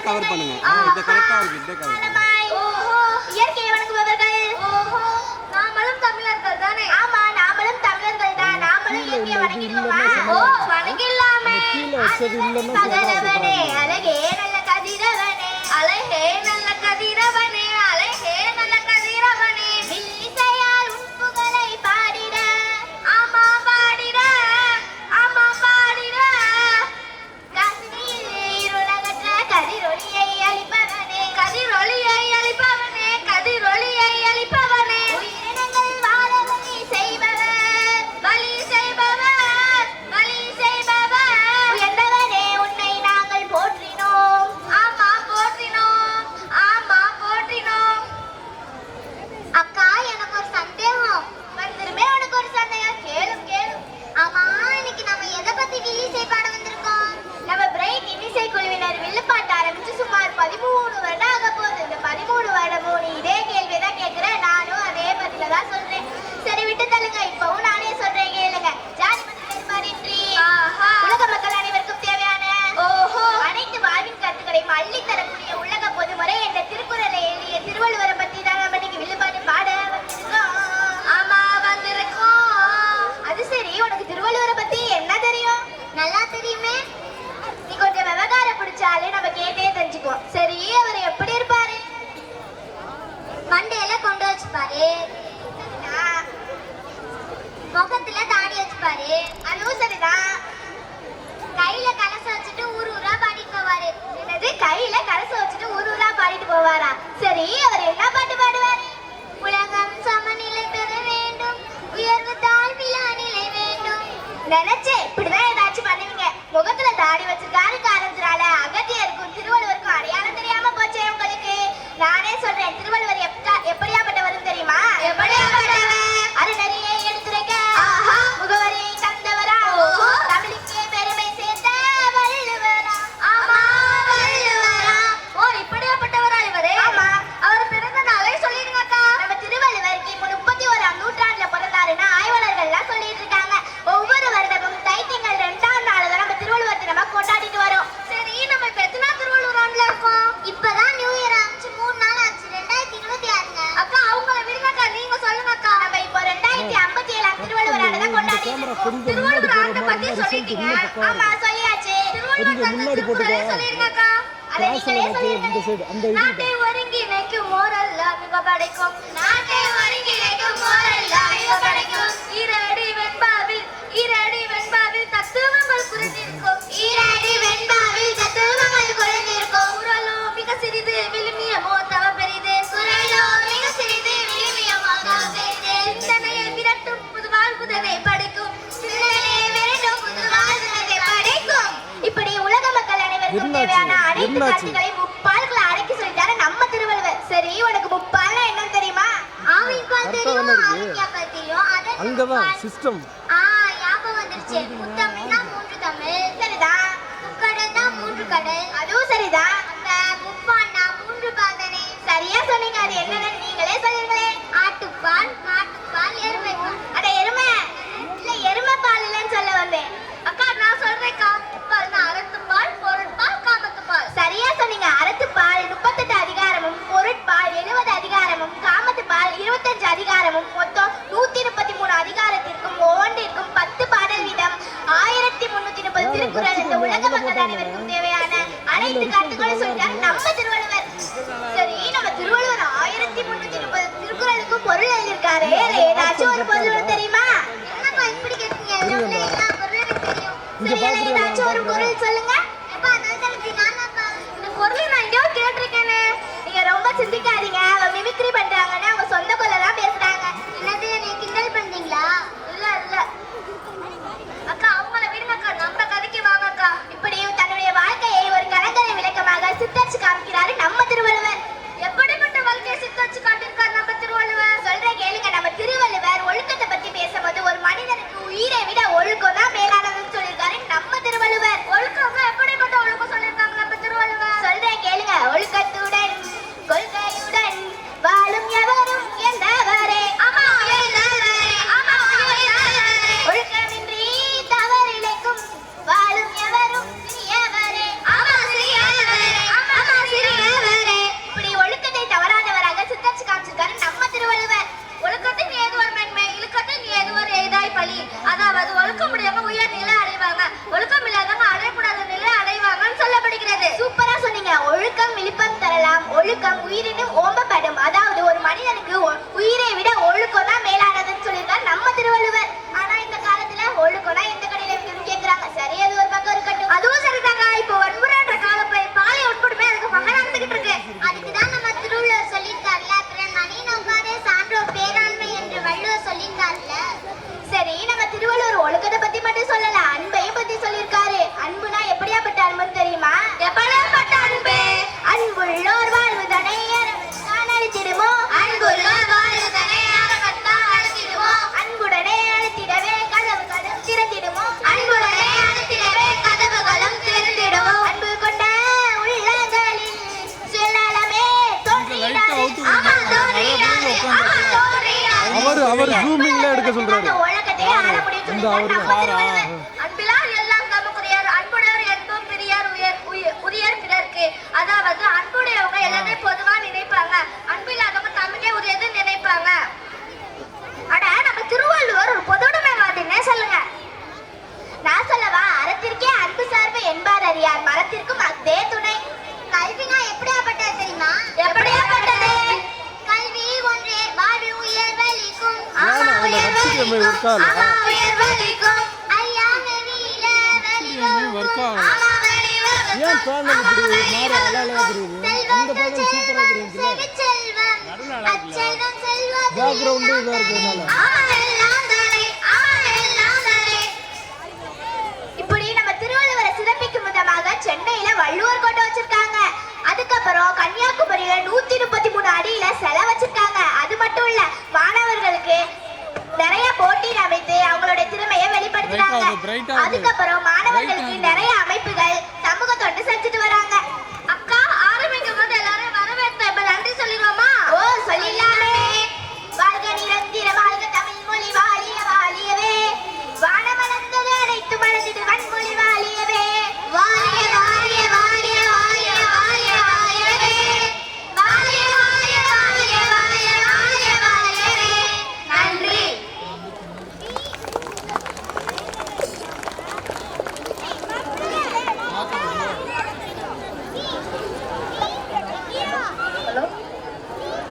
Cover பண்ணுங்க. இது கரெக்ட்டா இருக்கு. இத கவர் பண்ணுங்க. ஓஹோ இயற்கையை வணங்குபவர்கள். ஓஹோ நாமளும் தமிழர்கள் தானே. ஆமா நாமளும் தமிழர்கள் தான். நாமளும் இயற்கையை வணங்கிடுவோமா? ஓ வணங்கிடலாமே. பகரவனே அழகே நல்ல கதிரவனே அழகே நல்ல கதிரவனே அழகே நல்ல கதிரவனே வில்லிசையால் உன் புகழை பாடிட ஆமா பாடிட ஆமா பாடிட கண்ணீர் உலகற்ற கதிரொளியை அளிப்பவனே கதிரொளியை அளிப்பவனே கதிரொளியை அளிப்பவனே உயிரினங்கள் வாழ வழி செய்பவர் வழி செய்பவர் வழி செய்பவர் உயர்ந்தவனே உன்னை நாங்கள் போற்றினோம் ஆமா போற்றினோம் ஆமா போற்றினோம். அக்கா எனக்கு ஒரு சந்தேகம் வந்துருமே. உனக்கு ஒரு சந்தேகம் கேளும் கேளும். ஆமா இன்னைக்கு நம்ம எதை பத்தி வில்லிசை பாட வந்திருக்கோம்? நம்ம பிரைட் இன்னிசை குழுவினர் வில்லுப்பாட்டு ஆரம்பிச்சு சுமார் 13 வருடம் ஆக போகுது. இந்த 13 வருடமும் நீ இதே கேள்விதான் கேட்கிற. நானும் அதே பதில தான் சொல்றேன். சரி விட்டு தள்ளுங்க. இப்பவும் நானே சொல்றேன் கேளுங்க. ஜாதி மத வேறுபாடின்றி உலக மக்கள் அனைவருக்கும் தேவையான ஓஹோ அனைத்து வாழ்வின் கருத்துக்களையும் அள்ளி தரக்கூடிய உலக பொதுமுறை என்ற திருக்குறளை எழுதிய திருவள்ளுவரை பத்தி தான் நம்ம இன்னைக்கு வில்லுப்பாட்டு பாட வந்திருக்கோம். ஆமா வந்திருக்கோம். அது சரி உனக்கு திருவள்ளுவரை பத்தி என்ன தெரியும்? நல்லா தெரியுமே. நீ கொஞ்சம் விவகாரம் பிடிச்சாலே நம்ம கேட்டே தெரிஞ்சுக்குவோம். சரி அவர் எப்படி இருப்பாரு? மண்டையில கொண்டு வச்சுப்பாரு. முகத்துல தாடி வச்சுப்பாரு. அதுவும் சரிதான். கையில கலசம் வச்சுட்டு ஊர் ஊரா பாடிட்டு போவாரு. என்னது கையில கலசம் வச்சுட்டு ஊர் ஊரா பாடிட்டு போவாரா? சரி அவர் என்ன பாட்டு பாடுவாரு? உலகம் சமநிலை பெற வேண்டும் உயர்வு தாழ்விலா நிலை வேண்டும். நினைச்சேன் இப்படிதான் ஏதாச்சும் பண்ணுவீங்க. முகத்துல தாடி வச்சிருக்காரு காரணத்தினால அகத்தியருக்கும் திருவள்ளுவருக்கும் அடையாளம் தெரியாம போச்சே உங்களுக்கு. நானே சொல்றேன் திருவள்ளுவர் எப்படியாப்பட்டவரும் தெரியுமா? எப்படியாப்பட்டவர்? அறநெறியை எடுத்துரைக்க முகவரியை தந்தவரா தமிழுக்கே பெருமை சேர்த்த வள்ளுவரா. ஆமா வள்ளுவரா. ஓ இப்படியாப்பட்டவரா இவரே? ஆமா. அவர் பிறந்த நாளே சொல்லிடுங்கக்கா. நம்ம திருவள்ளுவர் கிமு 31ஆம் நூற்றாண்டுல பிறந்தாருன்னா ஆய்வாளர்கள்லாம் சொல்லிட்டு இருக்காங்க. ஒவ்வொரு வருடமும் தைத்திங்கள் 2ஆம் நாள் தான் நம்ம திருவள்ளுவர் தினமா கொண்டாடிட்டு வரோம். சரி நம்ம இப்ப எத்தனை திருவள்ளுவர் ஆண்டுல இருக்கோம்? இப்பதான் நியூ இயர் ஆச்சு 3 நாள் ஆச்சு. 2026ங்க. அக்கா அவங்கள விடுங்கக்கா. நீங்க சொல்லுங்கக்கா. நம்ம இப்போ 2057ஆம் திருவள்ளுவர் ஆண்டு தான் கொண்டாடிட்டு இருக்கோம். திருவள்ளுவர் ஆண்டை பத்தி சொல்லிட்டீங்க. ஆமா சொல்லியாச்சு. திருவள்ளுவர் திருக்குறளை சொல்லிருங்கக்கா. அதை நீங்களே சொல்லிருங்க. நாட்டை ஒருங்கிணைக்கும் மோரல்லாம் மிக படைக்கும் நாட்டை ஒருங்கிணைக்கும் மோரல்லாம் மிக படைக்கும் ஈரடி வெண்பாவில் தத்துவங்கள் குறைந்திருக்கும் ஈரடி வெண்பாவில் தத்துவங்கள் குறைந்திருக்கும் குரலோ மிக சிறிது விழுமியமோ தவ பெரிது குரலோ மிக சிறிது விழுமியமோ தவ பெரிது சிந்தனையை விரட்டும் புது வாழ்வுதனை படைக்கும் சிந்தனையை விரட்டும் புது வாழ்வுதனை படைக்கும். இப்படி உலக மக்கள் அனைவருக்கும் தேவையான அனைத்து கருத்துக்களையும் முப்பால்களை அடக்கி சொல்லிட்டாரு நம்ம திருவள்ளுவர். சரி உனக்கு முப்பால்னா என்னன்னு தெரியுமா? ஆவிப்பா தெரியும் ஆவிக்காப்பா தெரியும். அங்கதான் சிஸ்டம் ஞாபகம் வந்துருச்சு. முத்தமிழ்னா 3 தமிழ். சரிதான். முக்கடல்னா 3 கடல். அதுவும் சரிதான். அந்த முப்பால்னா 3 பால் தானே. சரியா சொன்னீங்க. அது என்னன்னு நீங்களே சொல்லுங்களே. ஆட்டுப்பால் மாட்டுப்பால் எருமைப்பால். அட எருமை இல்ல எருமை பால் இல்லன்னு சொல்ல வந்தேன். அக்கா நான் சொல்றேன்க்கா. பால்னா அறத்துப்பால் பொருட்பால் காமத்துப்பால். சரியா சொன்னீங்க. அறத்துப்பால் 38 அதிகாரமும் பொருட்பால் 70 அதிகாரமும் காமத்துப்பால் 25 அதிகாரமும் மொத்தம் 133 அதிகாரத்திற்கும் ஒவ்வொன்றிற்கும் 10 பாடல் வீதம் 1330 திருக்குறள் இந்த உலக மக்கள் அனைவருக்கும் தேவையான அனைத்து கருத்துக்களும் சொல்லிட்டாரு நம்ம திருவள்ளுவர். சரி நம்ம திருவள்ளுவர் 1330 திருக்குறளுக்கும் பொருள் எழுதியிருக்காரு. ஏதாச்சும் ஒரு பொருள் தெரியுமா? என்னப்பா இப்படி கேட்டீங்க? எல்லா பொருளும் எனக்கு தெரியும். சரி ஏதாச்சும் ஒரு பொருள் சொல்லுங்க. இந்த பொருளை நான் எங்கேயோ கேட்டிருக்கேனே. நீங்க ரொம்ப சிந்திக்காதீங்க. அவங்க மிமிக்ரி பண்றாங்கன்னு அவங்க சொந்த கொள்ளலாம் பேசுறாங்க. என்னது நீ கிண்டல் பண்றீங்களா? இல்ல அக்கா அவங்கள விடுங்கக்கா. நம்ம கதைக்கு வாங்கக்கா. இப்படி தன்னுடைய வாழ்க்கையை ஒரு கலங்கரை விளக்கமாக சித்தரிச்சு காமிக்கிறாரு நம்ம திருவள்ளுவர். எப்படிப்பட்ட வாழ்க்கையை சித்தரிச்சு காட்டியிருக்காரு நம்ம திருவள்ளுவர்? சொல்றேன் கேளுங்க. நம்ம திருவள்ளுவர் ஒழுக்கத்தை பத்தி பேசும்போது ஒரு மனிதனுக்கு உயிரை விட ஒழுக்கம் தான் மேலானதுன்னு சொல்லியிருக்காரு நம்ம திருவள்ளுவர். ஒழுக்கம் உயிரினும் ஓம்பப்படும். அதாவது ஒரு மனிதனுக்கு உயிரை விட ஒழுக்கம் தான் மேலானதுன்னு சொல்லியிருக்காரு நம்ம திருவள்ளுவர். ஆனா இந்த காலத்துல ஒழுக்கம்னா எந்த கடையில இருக்குன்னு கேக்குறாங்க. சரி, அது ஒரு பக்கம் இருக்கட்டும். அதுவும் சரிதாங்க. இப்போ வன்முறைன்ற காலம் பாலியல் உட்படுமே அதுக்கு பக்கம் நடந்துகிட்டு இருக்கு. அதுக்குதான் நம்ம திருவள்ளுவர் சொல்லியிருக்காருல, பிறன்மணி நோக்காதே சான்றோர் பேராண்மை என்று வள்ளுவர் சொல்லியிருக்காருல. சரி, நம்ம திருவள்ளுவர் ஒழுக்கத்தை பத்தி மட்டும் சொல்லல, அன்பையும் பத்தி சொல்லியிருக்காரு. அன்புனா எப்படியாப்பட்ட அன்புன்னு தெரியுமா? எப்படியாப்பட்ட அன்பு? அன்புள்ளோர் வாழ்வுதனை அறவத்தான் அழித்திடுமோ, அன்புள்ளோர் வாழ்வுதனை அறவத்தான் அழித்திடுமோ, அன்புடனே அழுத்திடவே கதவுகளும் திறந்திடுமோ, அன்புடனே அழுத்திடவே கதவுகளும் திறந்திடுமோ, அன்பு கொண்ட உள்ளங்களில் சுயநலமே தோன்றிடாது. ஆமா, தோன்றிடாது. ஆமா, தோன்றிடாது. அவர் ஜூமிங்ல எடுக்க சொல்றாரு. உலகத்தையே ஆள முடியும் சொல்லிட்டாரு நம்ம திருவள்ளுவர். அன்பிலார் எல்லாம் தமக்குரியார், அன்புடையவர் என்போம் பெரியார் உரியர் பிறர்க்கு. அதாவது அன்புடையவங்க எல்லாத்தையும் பொதுவா நினைப்பாங்க, அன்பில்லாதவங்க தமக்கே உரியதுன்னு நினைப்பாங்க. அட, நம்ம திருவள்ளுவர் ஒரு பொதுவுடைமைவாதின்னே சொல்லுங்க. நான் சொல்லவா? அறத்திற்கே அன்பு சார்பு என்பார் அறியார், மரத்திற்கும் அதே துணை. கல்வினா எப்படியாப்பட்டது தெரியுமா? எப்படியாப்பட்டது? கல்வி ஒன்றே வாழ்வில் உயர்வளிக்கும். ஆமா, உயர்வளிக்கும். ஆமா, உயர்வளிக்கும். ஐயா வெளியில வெளிவரும். ஆமா, வெளிவரும். ஏன் பேனல் இப்படி மாற அழகா தெரியுது? இந்த பக்கம் சூப்பரா தெரியுது. செல்வம் அச்செல்வம் செல்வம் பேக்ரவுண்ட் இதா இருக்குனால. இப்படி நம்ம திருவள்ளுவரை சிறப்பிக்கும் விதமாக சென்னையில வள்ளுவர் கோட்டை வச்சிருக்காங்க. அதுக்கப்புறம் கன்னியாகுமரியில 133 அடியில சிலை வச்சிருக்காங்க. அது மட்டும் இல்ல, மாணவர்களுக்கு நிறைய போட்டி அமைத்து அவங்களுடைய திறமையை வெளிப்படுத்துறாங்க. அதுக்கப்புறம்